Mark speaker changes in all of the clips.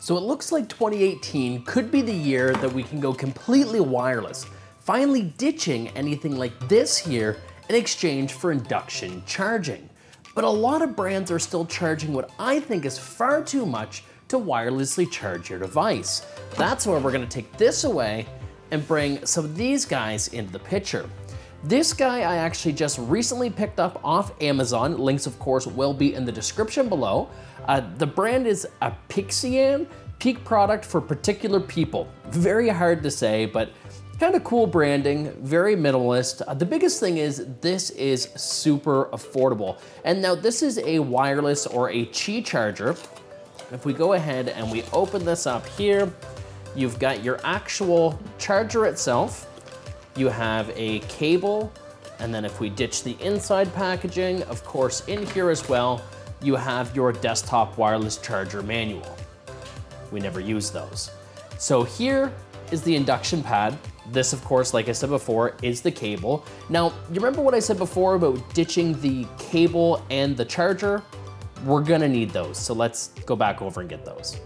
Speaker 1: So it looks like 2018 could be the year that we can go completely wireless, finally ditching anything like this here in exchange for induction charging. But a lot of brands are still charging what I think is far too much to wirelessly charge your device. That's where we're gonna take this away and bring some of these guys into the picture. This guy I actually just recently picked up off Amazon. Links, of course, will be in the description below. The brand is Apexan, peak product for particular people. Very hard to say, but kind of cool branding, very minimalist. The biggest thing is this is super affordable. And now this is a wireless or a Qi charger. If we go ahead and we open this up here, you've got your actual charger itself. You have a cable, and then if we ditch the inside packaging, of course, in here as well, you have your desktop wireless charger manual. We never use those. So here is the induction pad. This, of course, like I said before, is the cable. Now, you remember what I said before about ditching the cable and the charger? We're gonna need those, so let's go back over and get those.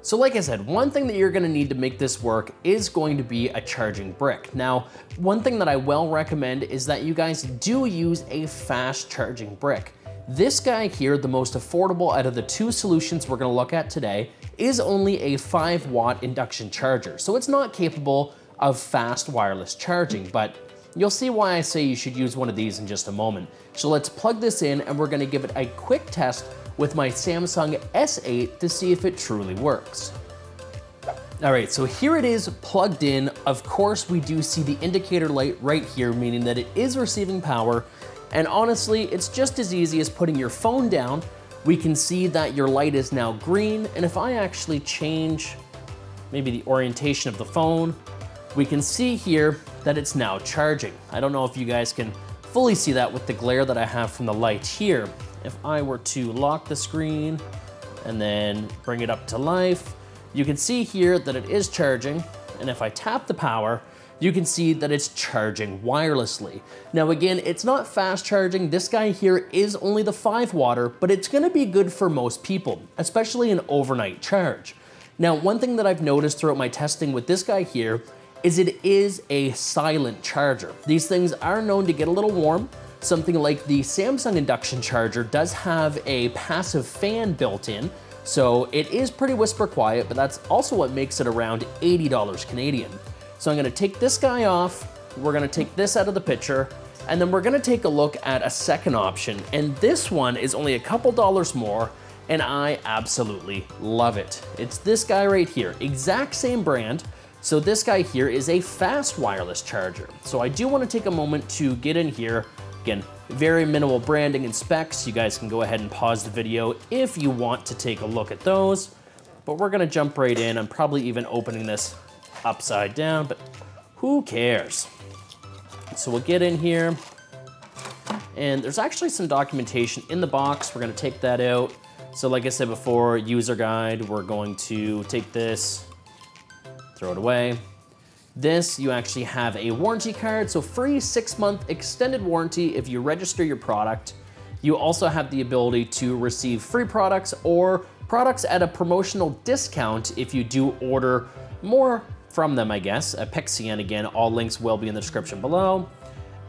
Speaker 1: So like I said, one thing that you're gonna need to make this work is going to be a charging brick. Now, one thing that I will recommend is that you guys do use a fast charging brick. This guy here, the most affordable out of the two solutions we're gonna look at today, is only a 5-watt induction charger. So it's not capable of fast wireless charging, but you'll see why I say you should use one of these in just a moment. So let's plug this in and we're gonna give it a quick test with my Samsung S8 to see if it truly works. All right, so here it is plugged in. Of course, we do see the indicator light right here, meaning that it is receiving power. And honestly, it's just as easy as putting your phone down. We can see that your light is now green. And if I actually change maybe the orientation of the phone, we can see here that it's now charging. I don't know if you guys can fully see that with the glare that I have from the light here. If I were to lock the screen and then bring it up to life, you can see here that it is charging. And if I tap the power, you can see that it's charging wirelessly. Now again, it's not fast charging. This guy here is only the 5-watt, but it's gonna be good for most people, especially an overnight charge. Now, one thing that I've noticed throughout my testing with this guy here is it is a silent charger. These things are known to get a little warm. Something like the Samsung induction charger does have a passive fan built in, so it is pretty whisper quiet, but that's also what makes it around $80 Canadian. So I'm gonna take this guy off, we're gonna take this out of the picture, and then we're gonna take a look at a second option, and this one is only a couple dollars more, and I absolutely love it. It's this guy right here, exact same brand. So this guy here is a fast wireless charger. So I do wanna take a moment to get in here. Again, very minimal branding and specs. You guys can go ahead and pause the video if you want to take a look at those, but we're gonna jump right in. I'm probably even opening this upside down, but who cares? So we'll get in here, and there's actually some documentation in the box. We're gonna take that out. So like I said before, user guide, we're going to take this, throw it away. This, you actually have a warranty card, so free 6-month extended warranty if you register your product. You also have the ability to receive free products or products at a promotional discount if you do order more from them, I guess. Apexan, again, all links will be in the description below.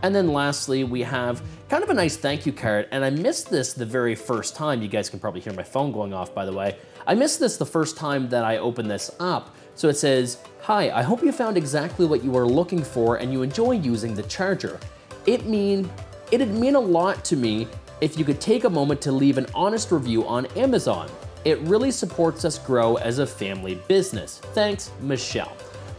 Speaker 1: And then lastly, we have kind of a nice thank you card, and I missed this the very first time. You guys can probably hear my phone going off, by the way. I missed this the first time that I opened this up. So it says, "Hi, I hope you found exactly what you were looking for and you enjoy using the charger. It'd mean a lot to me if you could take a moment to leave an honest review on Amazon. It really supports us grow as a family business. Thanks, Michelle."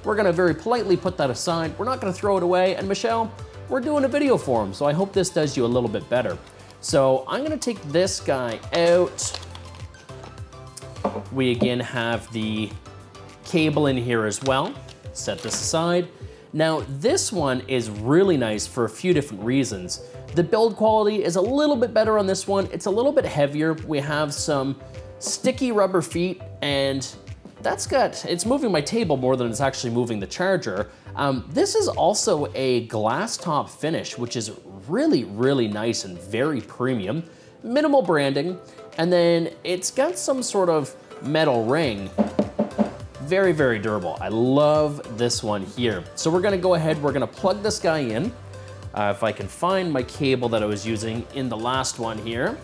Speaker 1: We're gonna very politely put that aside. We're not gonna throw it away. And Michelle, we're doing a video for him, so I hope this does you a little bit better. So I'm gonna take this guy out. We again have the cable in here as well. Set this aside. Now this one is really nice for a few different reasons. The build quality is a little bit better on this one. It's a little bit heavier. We have some sticky rubber feet, and it's moving my table more than it's actually moving the charger. This is also a glass top finish, which is really, really nice and very premium. Minimal branding, and then it's got some sort of metal ring Very, very durable. I love this one here. So we're gonna go ahead, we're gonna plug this guy in. If I can find my cable that I was using in the last one here.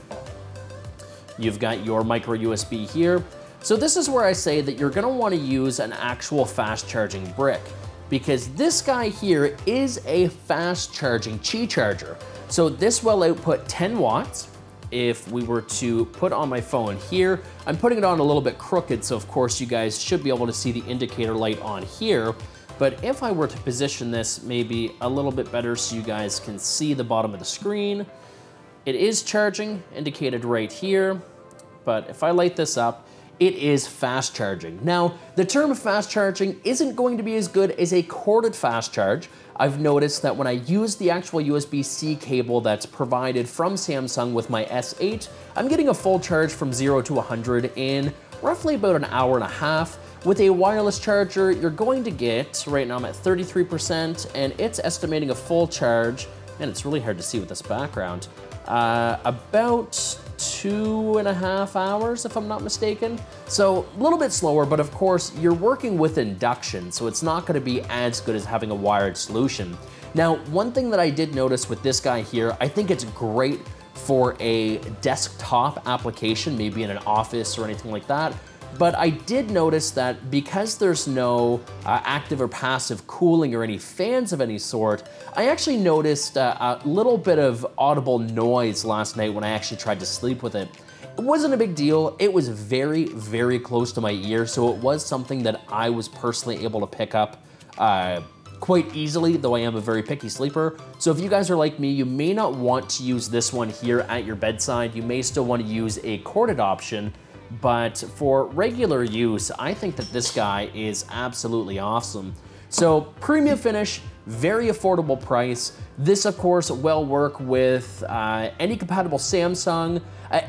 Speaker 1: You've got your micro USB here. So this is where I say that you're gonna wanna use an actual fast charging brick, because this guy here is a fast charging Qi charger. So this will output 10 watts. If we were to put on my phone here, I'm putting it on a little bit crooked, so of course you guys should be able to see the indicator light on here. But if I were to position this maybe a little bit better so you guys can see the bottom of the screen, it is charging, indicated right here. But if I light this up, it is fast charging. Now, the term fast charging isn't going to be as good as a corded fast charge. I've noticed that when I use the actual USB-C cable that's provided from Samsung with my S8, I'm getting a full charge from 0 to 100 in roughly about an hour and a half. With a wireless charger, you're going to get, right now I'm at 33%, and it's estimating a full charge, and it's really hard to see with this background, about 2.5 hours, if I'm not mistaken. So a little bit slower, but of course you're working with induction, so it's not gonna be as good as having a wired solution. Now, one thing that I did notice with this guy here, I think it's great for a desktop application, maybe in an office or anything like that. But I did notice that because there's no active or passive cooling or any fans of any sort, I actually noticed a little bit of audible noise last night when I actually tried to sleep with it. It wasn't a big deal. It was very, very close to my ear, so it was something that I was personally able to pick up quite easily, though I am a very picky sleeper. So if you guys are like me, you may not want to use this one here at your bedside. You may still want to use a corded option. But for regular use, I think that this guy is absolutely awesome. So premium finish, very affordable price. This, of course, will work with any compatible Samsung.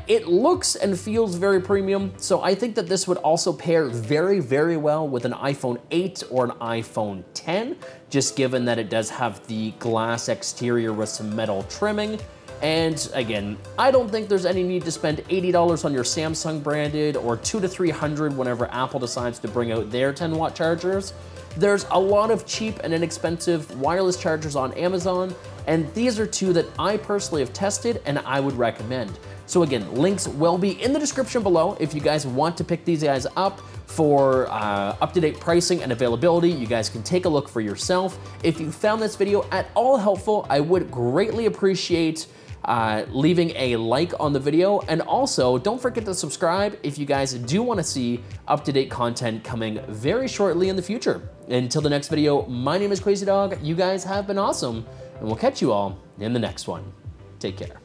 Speaker 1: It looks and feels very premium, so I think that this would also pair very, very well with an iPhone 8 or an iPhone 10, just given that it does have the glass exterior with some metal trimming. And again, I don't think there's any need to spend $80 on your Samsung branded or $200 to $300 whenever Apple decides to bring out their 10-watt chargers. There's a lot of cheap and inexpensive wireless chargers on Amazon, and these are two that I personally have tested and I would recommend. So again, links will be in the description below if you guys want to pick these guys up for up-to-date pricing and availability. You guys can take a look for yourself. If you found this video at all helpful, I would greatly appreciate leaving a like on the video, and also don't forget to subscribe if you guys do want to see up-to-date content coming very shortly in the future. Until the next video, my name is Crazy Dog. You guys have been awesome, and we'll catch you all in the next one. Take care.